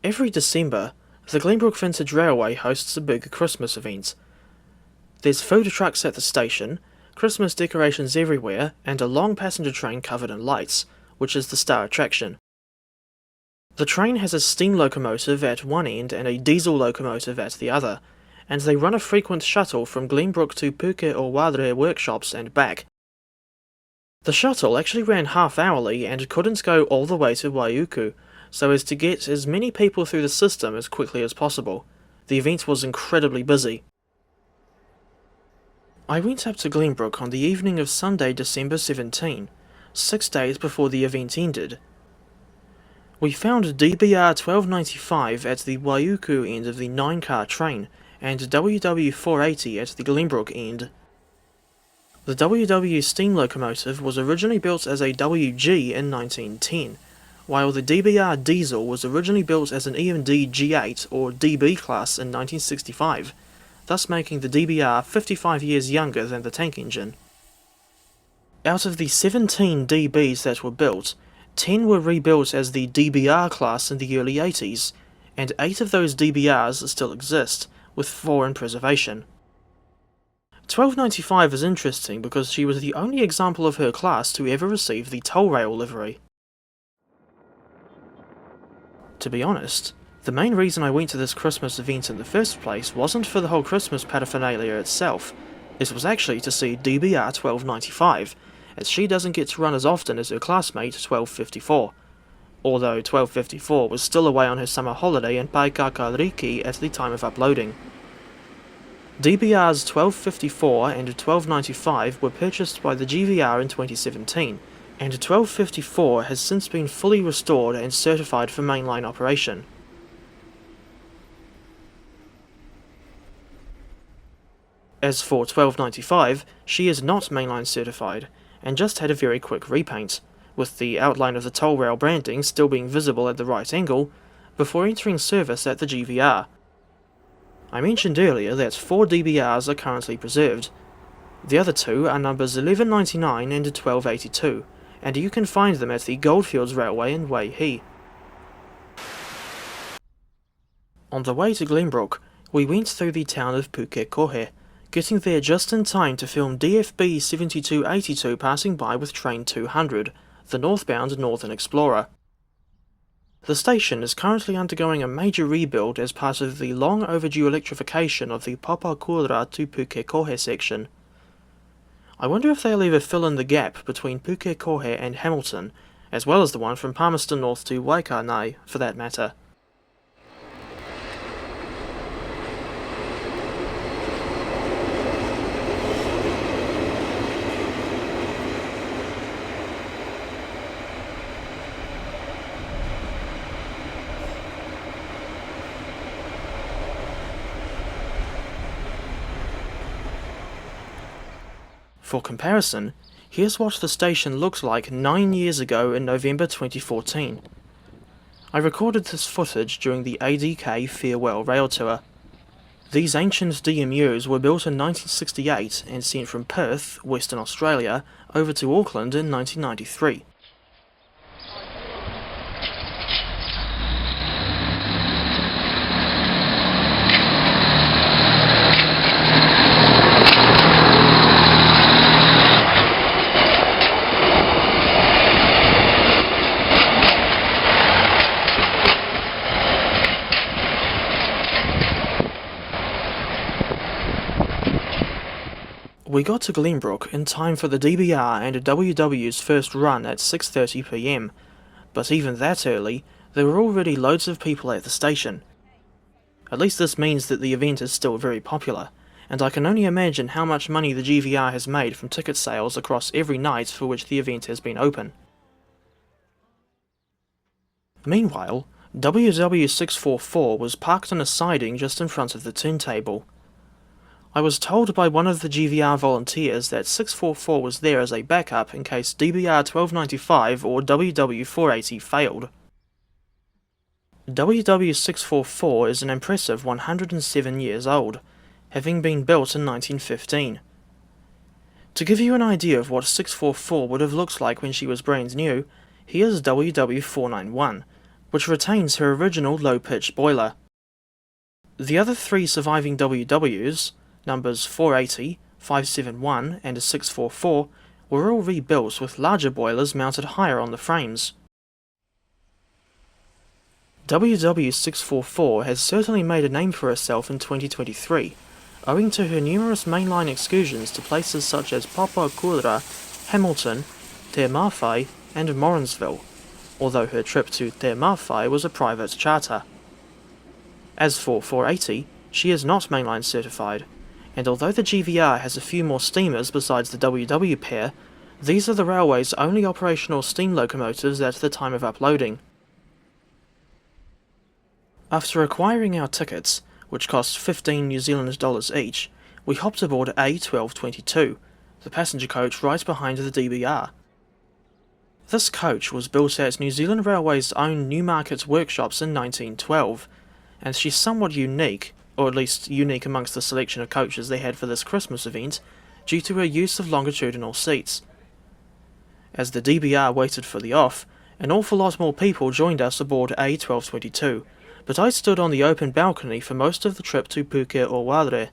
Every December, the Glenbrook Vintage Railway hosts a big Christmas event. There's food trucks at the station, Christmas decorations everywhere, and a long passenger train covered in lights, which is the star attraction. The train has a steam locomotive at one end and a diesel locomotive at the other, and they run a frequent shuttle from Glenbrook to Pukeoware workshops and back. The shuttle actually ran half-hourly and couldn't go all the way to Waiuku, so as to get as many people through the system as quickly as possible. The event was incredibly busy. I went up to Glenbrook on the evening of Sunday, December 17, 6 days before the event ended. We found DBR 1295 at the Waiuku end of the 9-car train, and WW 480 at the Glenbrook end. The WW steam locomotive was originally built as a WG in 1910, while the DBR diesel was originally built as an EMD G8 or DB class in 1965, thus making the DBR 55 years younger than the tank engine. Out of the 17 DBs that were built, 10 were rebuilt as the DBR class in the early 80s, and 8 of those DBRs still exist, with 4 in preservation. 1295 is interesting because she was the only example of her class to ever receive the toll rail livery. To be honest, the main reason I went to this Christmas event in the first place wasn't for the whole Christmas paraphernalia itself. This was actually to see DBR 1295, as she doesn't get to run as often as her classmate 1254, although 1254 was still away on her summer holiday in Paikakariki at the time of uploading. DBRs 1254 and 1295 were purchased by the GVR in 2017, and 1254 has since been fully restored and certified for mainline operation. As for 1295, she is not mainline certified, and just had a very quick repaint, with the outline of the toll rail branding still being visible at the right angle, before entering service at the GVR. I mentioned earlier that 4 DBRs are currently preserved. The other 2 are numbers 1199 and 1282, and you can find them at the Goldfields Railway in Waiuku. On the way to Glenbrook, we went through the town of Pukeoware, getting there just in time to film DFB 7282 passing by with train 200, the northbound Northern Explorer. The station is currently undergoing a major rebuild as part of the long overdue electrification of the Pukeoware to Pukeoware section. I wonder if they'll ever fill in the gap between Pukeoware and Hamilton, as well as the one from Palmerston North to Waiuku, for that matter. For comparison, here's what the station looked like 9 years ago in November 2014. I recorded this footage during the ADK Farewell Rail Tour. These ancient DMUs were built in 1968 and sent from Perth, Western Australia, over to Auckland in 1993. We got to Glenbrook in time for the DBR and WW's first run at 6:30 PM, but even that early, there were already loads of people at the station. At least this means that the event is still very popular, and I can only imagine how much money the GVR has made from ticket sales across every night for which the event has been open. Meanwhile, WW 644 was parked on a siding just in front of the turntable. I was told by one of the GVR volunteers that 644 was there as a backup in case DBR 1295 or WW 480 failed. WW 644 is an impressive 107 years old, having been built in 1915. To give you an idea of what 644 would have looked like when she was brand new, here's WW 491, which retains her original low-pitch boiler. The other three surviving WWs, numbers 480, 571 and 644, were all rebuilt with larger boilers mounted higher on the frames. WW644 has certainly made a name for herself in 2023, owing to her numerous mainline excursions to places such as Pukeoware, Hamilton, Te Mawhai and Morrinsville, although her trip to Te Mawhai was a private charter. As for 480, she is not mainline certified, and although the GVR has a few more steamers besides the WW pair, these are the railway's only operational steam locomotives at the time of uploading. After acquiring our tickets, which cost 15 New Zealand dollars each, we hopped aboard A1222, the passenger coach right behind the DBR. This coach was built at New Zealand Railway's own Newmarket workshops in 1912, and she's somewhat unique, or at least unique amongst the selection of coaches they had for this Christmas event, due to her use of longitudinal seats. As the DBR waited for the off, an awful lot more people joined us aboard A1222, but I stood on the open balcony for most of the trip to Pukeoware.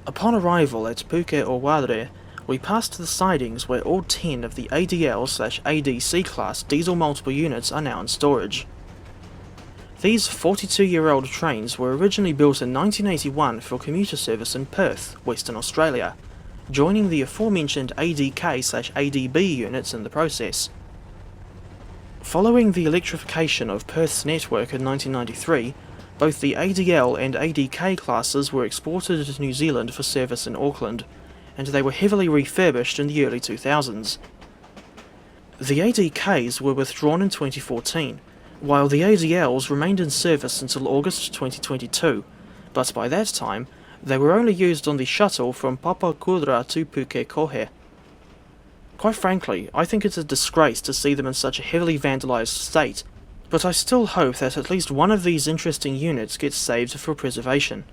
Upon arrival at Pukeoware, we passed the sidings where all 10 of the ADL/ADC class diesel multiple units are now in storage. These 42-year-old trains were originally built in 1981 for commuter service in Perth, Western Australia, joining the aforementioned ADK/ADB units in the process. Following the electrification of Perth's network in 1993, Both the ADL and ADK classes were exported to New Zealand for service in Auckland, and they were heavily refurbished in the early 2000s. The ADKs were withdrawn in 2014, while the ADLs remained in service until August 2022, but by that time they were only used on the shuttle from Papakura to Pukeoware. Quite frankly, I think it's a disgrace to see them in such a heavily vandalised state, but I still hope that at least one of these interesting units gets saved for preservation.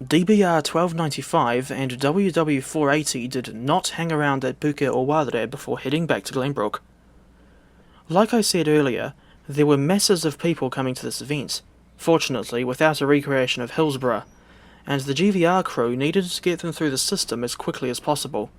DBR 1295 and WW 480 did not hang around at Pukeoware before heading back to Glenbrook. Like I said earlier, there were masses of people coming to this event, fortunately without a recreation of Hillsborough, and the GVR crew needed to get them through the system as quickly as possible.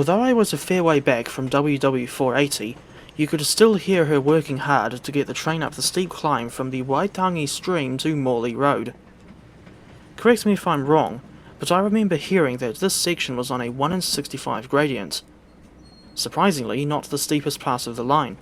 Although I was a fair way back from WW 480, you could still hear her working hard to get the train up the steep climb from the Waitangi stream to Morley Road. Correct me if I'm wrong, but I remember hearing that this section was on a 1 in 65 gradient. Surprisingly, not the steepest part of the line.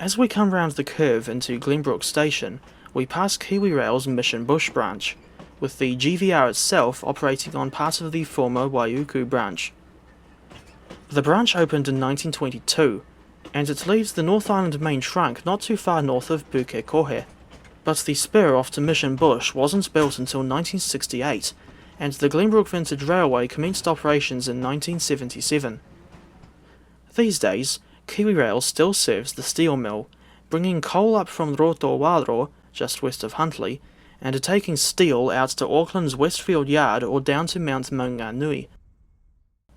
As we come round the curve into Glenbrook Station, we pass KiwiRail's Mission Bush branch, with the GVR itself operating on part of the former Waiuku branch. The branch opened in 1922, and it leads the North Island main trunk not too far north of Pukeoware. But the spur off to Mission Bush wasn't built until 1968, and the Glenbrook Vintage Railway commenced operations in 1977. These days, KiwiRail still serves the steel mill, bringing coal up from Rotorua, just west of Huntly, and taking steel out to Auckland's Westfield Yard or down to Mount Maunganui.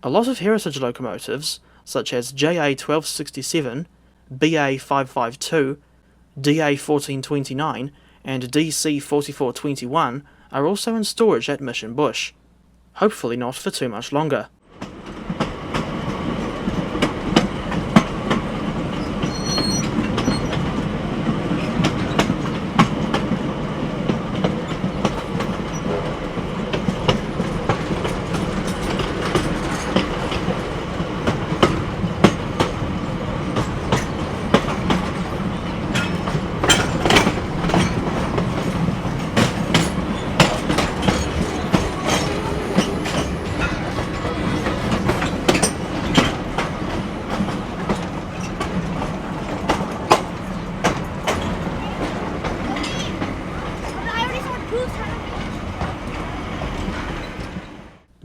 A lot of heritage locomotives, such as JA 1267, BA 552, DA 1429, and DC 4421, are also in storage at Mission Bush. Hopefully not for too much longer.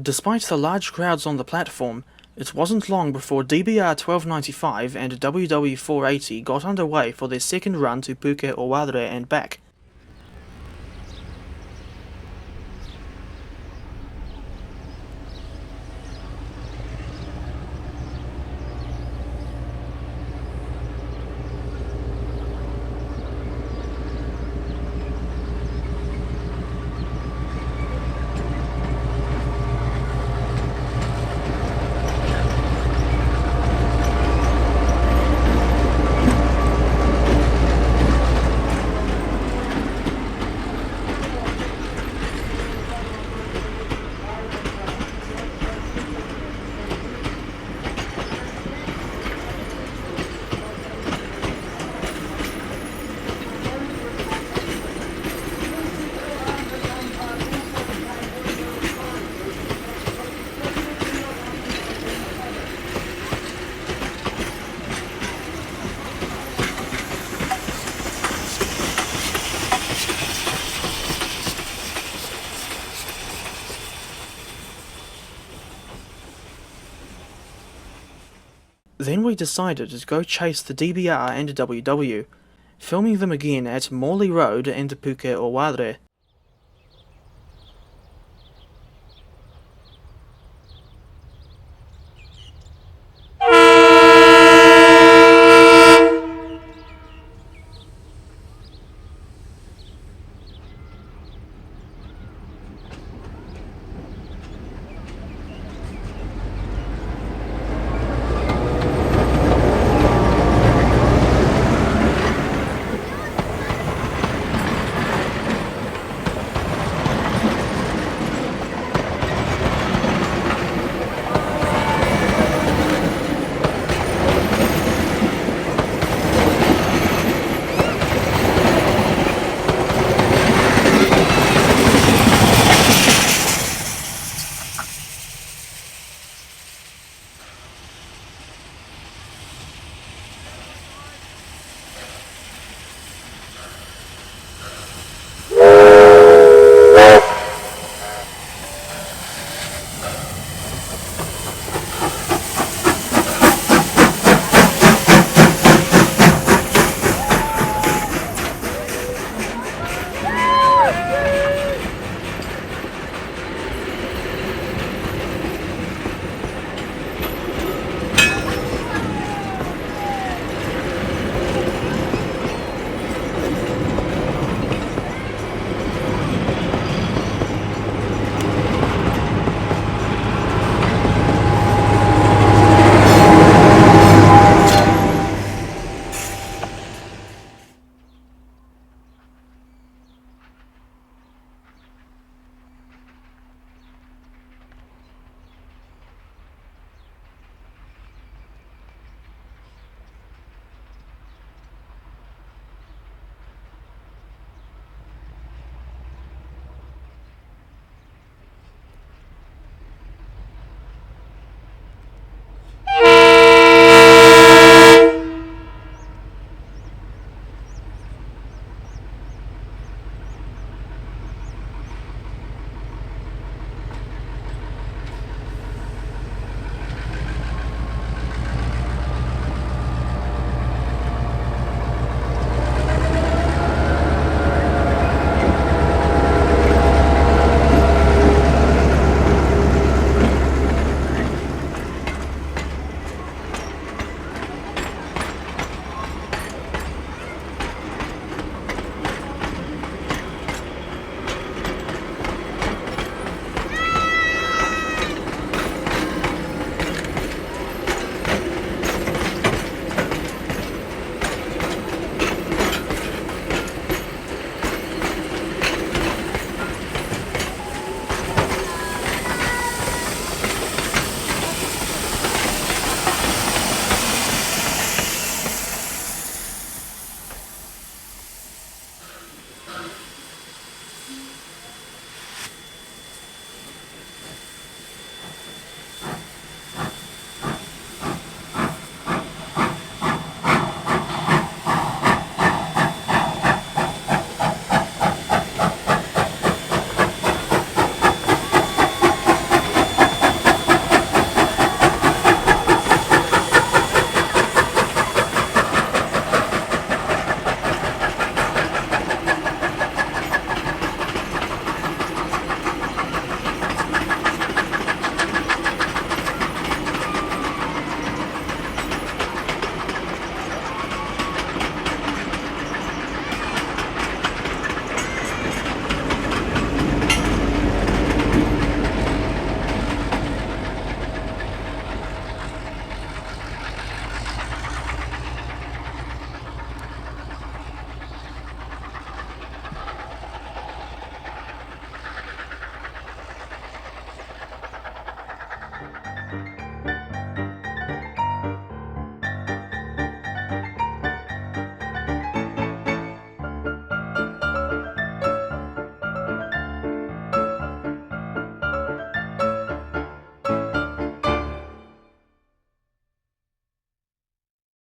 Despite the large crowds on the platform, it wasn't long before DBR 1295 and WW 480 got underway for their second run to Pukeoware and back. Then we decided to go chase the DBR and WW, filming them again at Morley Road and Pukeoware.